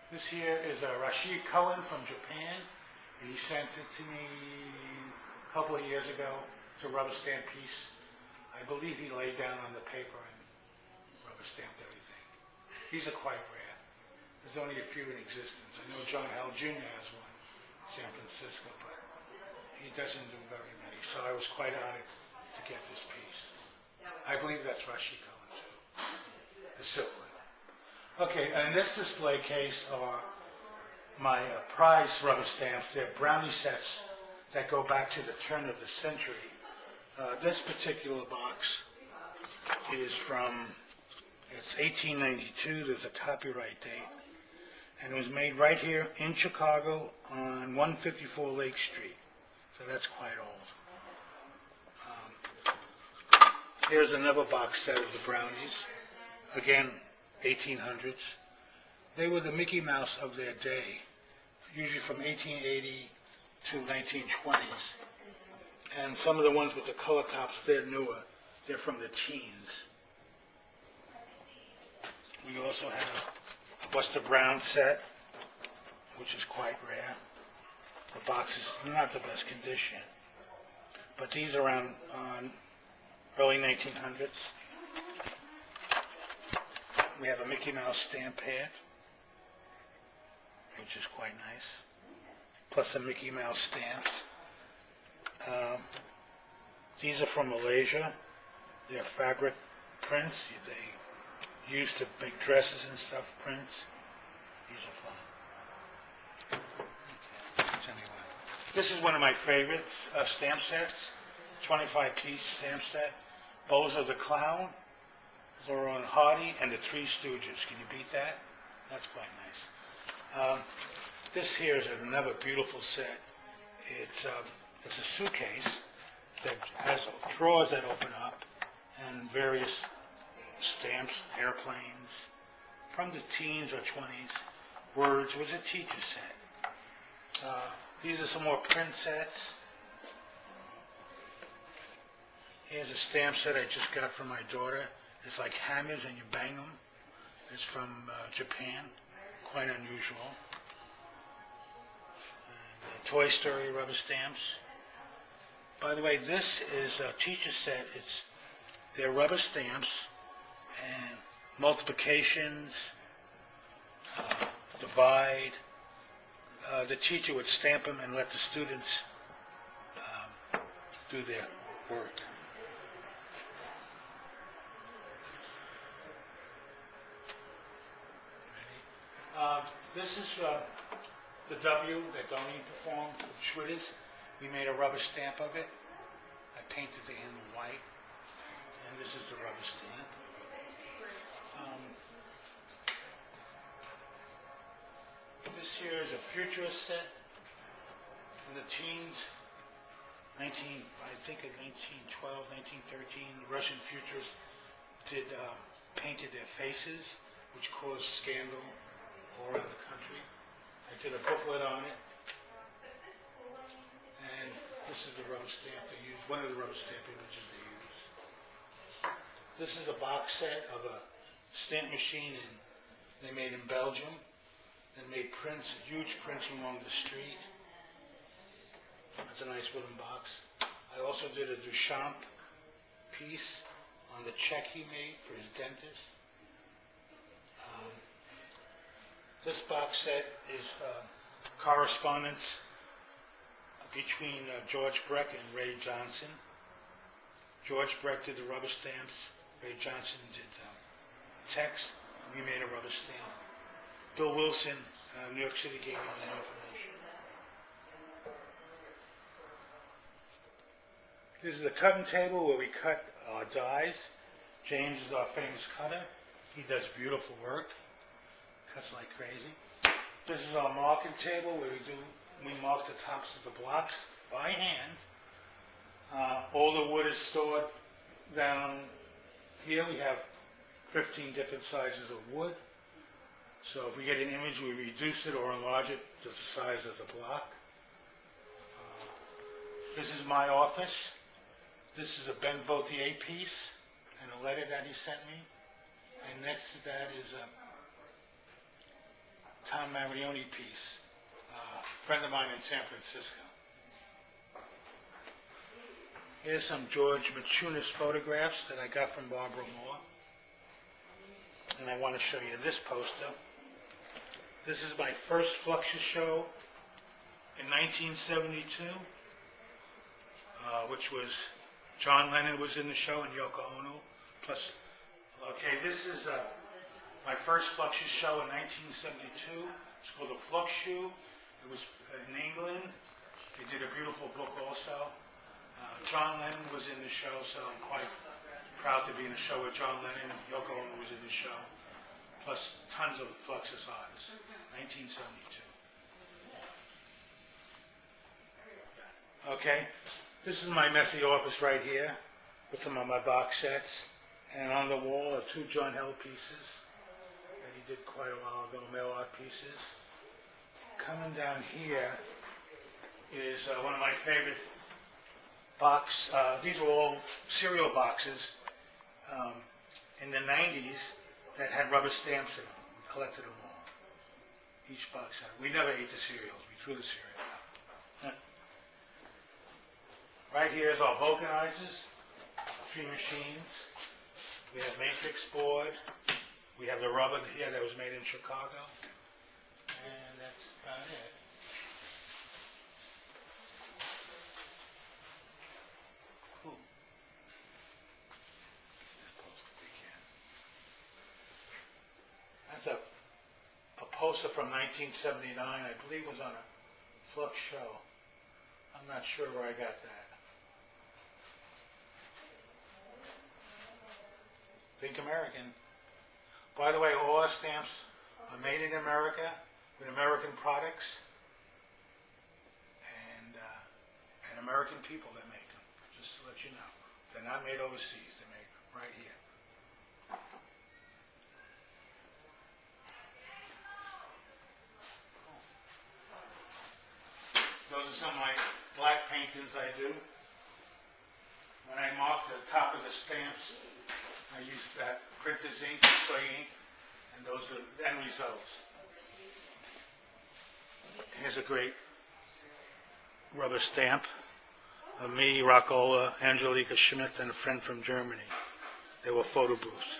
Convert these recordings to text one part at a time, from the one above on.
This here is Rashid Cohen from Japan. He sent it to me a couple of years ago. It's a rubber stamp piece. I believe he laid down on the paper and rubber stamped everything. These are quite rare. There's only a few in existence. I know John Howell Jr. has one in San Francisco, but he doesn't do very many. So I was quite honored to get this piece. I believe that's Rashid Cohen too. The silk one. Okay, and in this display case are my prize rubber stamps. They're brownie sets that go back to the turn of the century. This particular box is from, it's 1892, there's a copyright date, and it was made right here in Chicago on 154 Lake Street, so that's quite old. Here's another box set of the brownies, again, 1800s. They were the Mickey Mouse of their day, usually from 1880 to 1920s. And some of the ones with the color tops, they're newer. They're from the teens. We also have a Buster Brown set, which is quite rare. The box is not the best condition, but these are around early 1900s. We have a Mickey Mouse stamp pad, which is quite nice, plus a Mickey Mouse stamps. These are from Malaysia. They're fabric prints. They used to make dresses and stuff, prints. These are fun. Okay. Anyway, this is one of my favorites, stamp sets, 25-piece stamp set. Bozo the Clown, Laurel and Hardy, and the Three Stooges. Can you beat that? That's quite nice. This here is another beautiful set. It's a suitcase that has drawers that open up and various stamps, airplanes, from the teens or 20s. Words was a teacher set. These are some more print sets. Here's a stamp set I just got from my daughter. It's like hammers and you bang them. It's from Japan, quite unusual. And, Toy Story rubber stamps. By the way, this is a teacher set. They're rubber stamps and multiplications, divide. The teacher would stamp them and let the students do their work. This is the W that Donnie performed with Schwitters. We made a rubber stamp of it. I painted the animal white, and this is the rubber stamp. This here is a futurist set in the teens, I think in 1912, 1913. The Russian futurists painted their faces, which caused scandal all around the country. I did a booklet on it. And this is the rubber stamp they use, one of the rubber stamp images they use. This is a box set of a stamp machine they made in Belgium. They made prints, huge prints along the street. That's a nice wooden box. I also did a Duchamp piece on the check he made for his dentist. This box set is correspondence between George Breck and Ray Johnson. George Breck did the rubber stamps. Ray Johnson did text. We made a rubber stamp. Bill Wilson, New York City, gave me that information. This is the cutting table where we cut our dies. James is our famous cutter. He does beautiful work. Cuts like crazy. This is our marking table where we mark the tops of the blocks by hand. All the wood is stored down here. We have 15 different sizes of wood. So if we get an image, we reduce it or enlarge it to the size of the block. This is my office. This is a Ben Vautier piece and a letter that he sent me. And next to that is Tom Marioni piece, a friend of mine in San Francisco. Here's some George Machunas photographs that I got from Barbara Moore. And I want to show you this poster. This is my first Fluxus show in 1972, which was John Lennon was in the show and Yoko Ono. Plus, okay, this is my first Fluxus show in 1972. It's called the Flux Shoe. It was in England. They did a beautiful book also. John Lennon was in the show, so I'm quite proud to be in a show with John Lennon. Yoko Ono was in the show. Plus tons of Fluxus artists. 1972. Okay, this is my messy office right here with some of my box sets. And on the wall are two John Hill pieces that he did quite a while ago, mail art pieces. Coming down here is one of my favorite box. These are all cereal boxes in the 90s that had rubber stamps in them. We collected them all. Each box had. We never ate the cereals. We threw the cereal out. Right here is our vulcanizers, 3 machines. We have matrix board. We have the rubber here that was made in Chicago. And that's about it. Cool. That's a poster from 1979. I believe it was on a Flux show. I'm not sure where I got that. Think American. By the way, all our stamps are made in America with American products and American people that make them. Just to let you know, they're not made overseas. They're made right here. Those are some of my black paintings I do. When I mark the top of the stamps, I use that printer's ink, soy ink, and those are the end results. Here's a great rubber stamp of me, Rockola, Angelika Schmidt, and a friend from Germany. They were photo booths.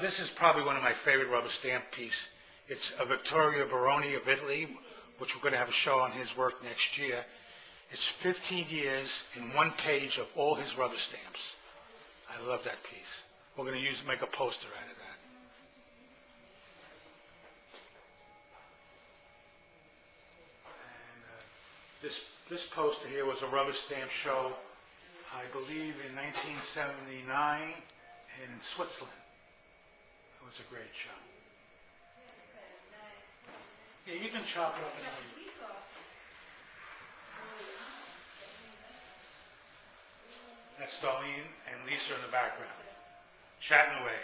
This is probably one of my favorite rubber stamp pieces. It's a Vittorio Baroni of Italy, which we're going to have a show on his work next year. It's 15 years in one page of all his rubber stamps. I love that piece. We're going to make a poster out of that. And this poster here was a rubber stamp show, I believe, in 1979 in Switzerland. It was a great show. Yeah, you can chop it up and everything. That's Darlene and Lisa in the background, chatting away.